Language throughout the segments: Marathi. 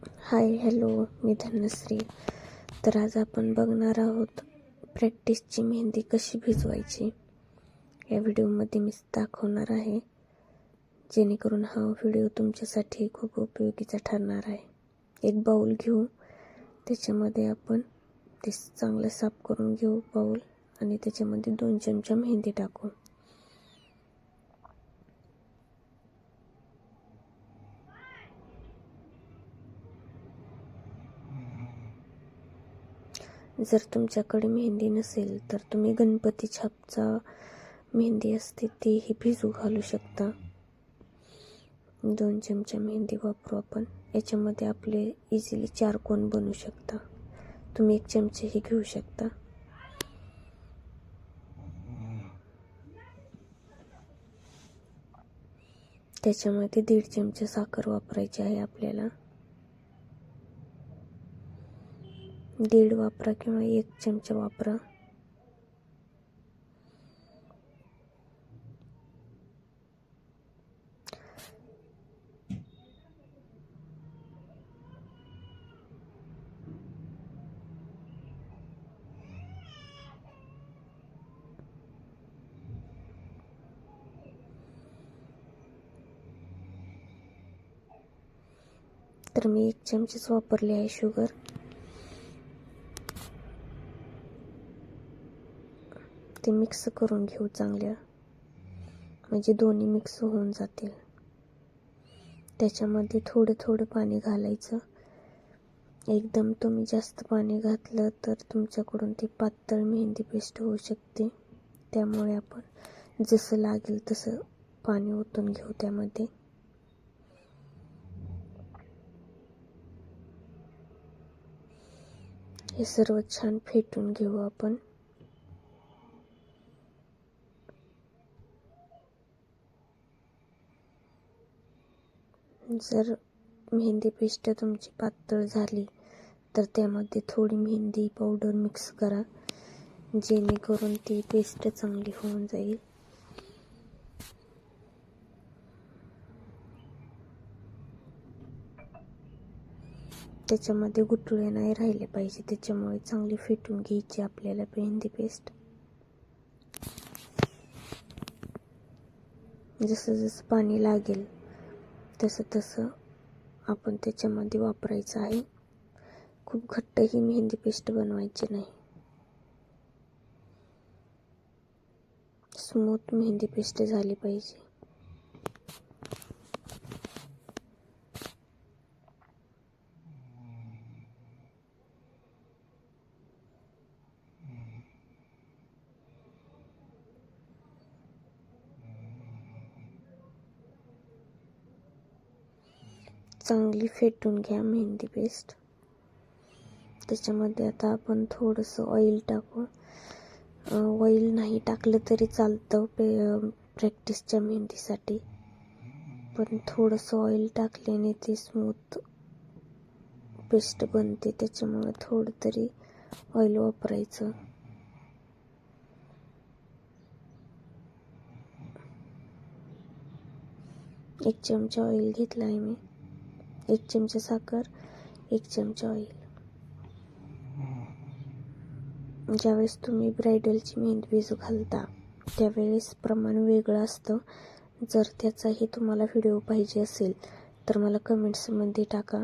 हाय हॅलो, मी धनश्री. तर आज आपण बघणार आहोत प्रॅक्टिसची मेहंदी कशी भिजवायची. या व्हिडिओमध्ये मी दाखवणार आहे, जेणेकरून हा व्हिडिओ तुमच्यासाठी खूप उपयोगीचा ठरणार आहे. एक बाऊल घेऊ, त्याच्यामध्ये आपण ते चांगलं साफ करून घेऊ बाऊल, आणि त्याच्यामध्ये 2 चमचा मेहंदी टाकू. जर तुमच्याकडे मेहंदी नसेल तर तुम्ही गणपती छापचा मेहंदी असते तीही भिजू घालू शकता. 2 चमचा मेहंदी वापरू आपण. याच्यामध्ये आपले इझिली 4 कोन बनू शकता. तुम्ही 1 चमचेही घेऊ शकता. त्याच्यामध्ये 1.5 चमचा साखर वापरायची आहे आपल्याला. 1.5 वापरा किंवा 1 चमचा वापरा. तर मी 1 चमचाच वापरले आहे शुगर. ते मिक्स करून घेऊ चांगल्या, म्हणजे दोन्ही मिक्स होऊन जातील. त्याच्यामध्ये थोडं थोडं पाणी घालायचं. एकदम तुम्ही जास्त पाणी घातलं तर तुमच्याकडून ती पातळ मेहंदी पेस्ट होऊ शकते. त्यामुळे आपण जसं लागेल तसं पाणी ओतून घेऊ त्यामध्ये. हे सर्व छान फेटून घेऊ आपण. जर मेहंदी पेस्ट तुमची पातळ झाली तर त्यामध्ये थोडी मेहंदी पावडर मिक्स करा, जेणेकरून ती पेस्ट चांगली होऊन जाईल. त्याच्यामध्ये गुठळे नाही राहिले पाहिजे, त्याच्यामुळे चांगली फेटून घ्यायची आपल्याला मेहंदी पेस्ट. जसं जसं पाणी लागेल तसं तसं आपण त्याच्यामध्ये वापरायचं आहे. खूप घट्ट ही मेहंदी पेस्ट बनवायची नाही. स्मूथ मेहंदी पेस्ट झाली पाहिजे. चांगली फेटून घ्या मेहंदी पेस्ट. त्याच्यामध्ये आता आपण थोडंसं ऑइल टाकू. ऑइल नाही टाकलं तरी चालतं प्रॅक्टिसच्या मेहंदीसाठी, पण थोडंसं ऑइल टाकल्याने ती स्मूथ पेस्ट बनते. त्याच्यामुळे थोडं तरी ऑइल वापरायचं. एक चमचा ऑइल घेतला आहे मी. 1 चमचा साखर, 1 चमचा ऑइल. ज्यावेळेस तुम्ही ब्रायडलची मेहंदी भिजू घालता त्यावेळेस प्रमाण वेगळं असतं. जर त्याचाही तुम्हाला व्हिडिओ पाहिजे असेल तर मला कमेंट्समध्ये टाका.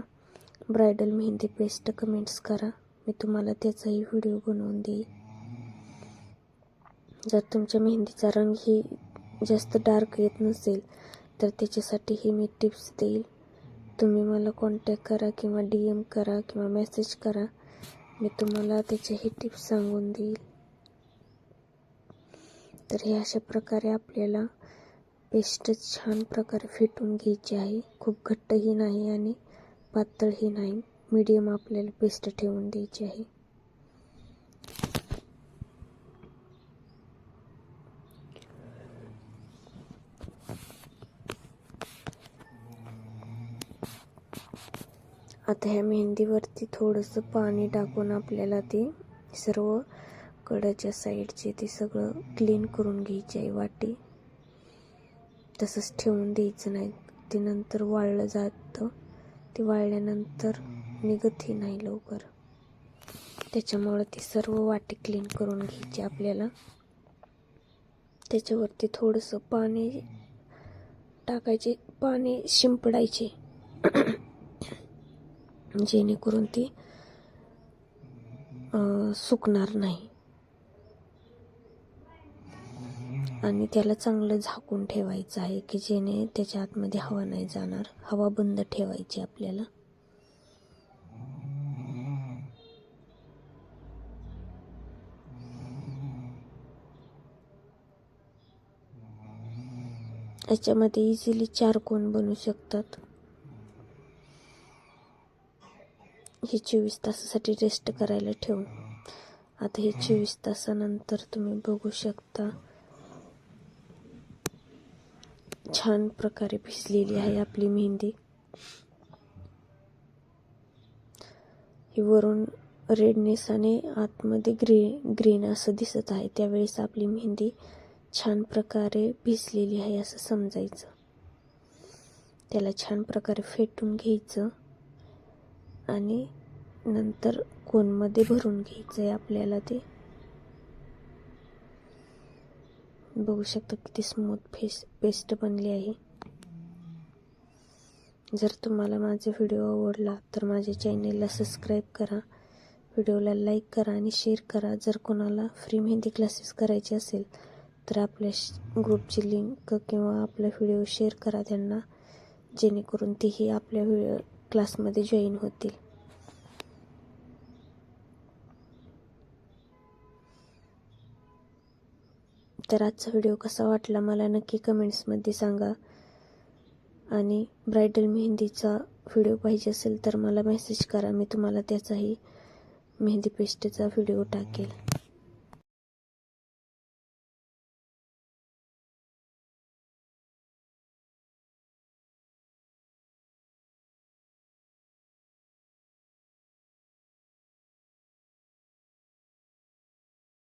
ब्रायडल मेहंदी पेस्ट कमेंट्स करा, मी तुम्हाला त्याचाही व्हिडिओ बनवून देईल. जर तुमच्या मेहंदीचा रंग ही जास्त डार्क येत नसेल तर त्याच्यासाठीही मी टिप्स देईल. तुम्ही मला कॉन्टॅक्ट करा किंवा DM करा किंवा मेसेज करा, मी तुम्हाला त्याच्याही टिप्स सांगून देईल. तर हे अशा प्रकारे आपल्याला पेस्ट छान प्रकारे फेटून घ्यायची आहे. खूप घट्टही नाही आणि पातळही नाही, मीडियम आपल्याला पेस्ट ठेवून द्यायची आहे. आता ह्या मेहंदीवरती थोडंसं पाणी टाकून आपल्याला ती सर्व कडाच्या साईडचे ते सगळं क्लीन करून घ्यायची आहे वाटी. तसंच ठेवून द्यायचं नाही, ते नंतर वाळलं जातं ती वाळल्यानंतर निघतही नाही लवकर. त्याच्यामुळं ती सर्व वाटी क्लीन करून घ्यायची आपल्याला. त्याच्यावरती थोडंसं पाणी टाकायचे, पाणी शिंपडायचे जेणेकरून ती सुकणार नाही. आणि त्याला चांगलं झाकून ठेवायचं आहे की जेणे त्याच्या आतमध्ये हवा नाही जाणार. हवा बंद ठेवायची आपल्याला. याच्यामध्ये इझिली 4 कोण बनू शकतात. हे 24 तासासाठी रेस्ट करायला ठेवून आता हे 24 तासानंतर तुम्ही बघू शकता छान प्रकारे भिजलेली आहे आपली मेहंदी. ही वरून रेडनेस आणि आतमध्ये ग्रीन असं दिसत आहे. त्यावेळेस आपली मेहंदी छान प्रकारे भिजलेली आहे असं समजायचं. त्याला छान प्रकारे फेटून घ्यायचं आणि नंतर कोनमध्ये भरून घ्यायचं आहे आपल्याला. ते बघू शकता किती स्मूथ पेस्ट बनली आहे. जर तुम्हाला माझा व्हिडिओ आवडला तर माझ्या चॅनेलला सबस्क्राईब करा, व्हिडिओला लाईक करा आणि शेअर करा. जर कोणाला फ्री मेहंदी क्लासेस करायचे असेल तर आपल्या ग्रुपची लिंक किंवा आपला व्हिडिओ शेअर करा त्यांना, जेणेकरून तेही आपल्या क्लासमध्ये जॉईन होतील. तर आजचा व्हिडिओ कसा वाटला मला नक्की कमेंट्समध्ये सांगा. आणि ब्रायडल मेहंदीचा व्हिडिओ पाहिजे असेल तर मला मेसेज करा, मी तुम्हाला त्याचाही मेहंदी पेस्टचा व्हिडिओ टाकेल.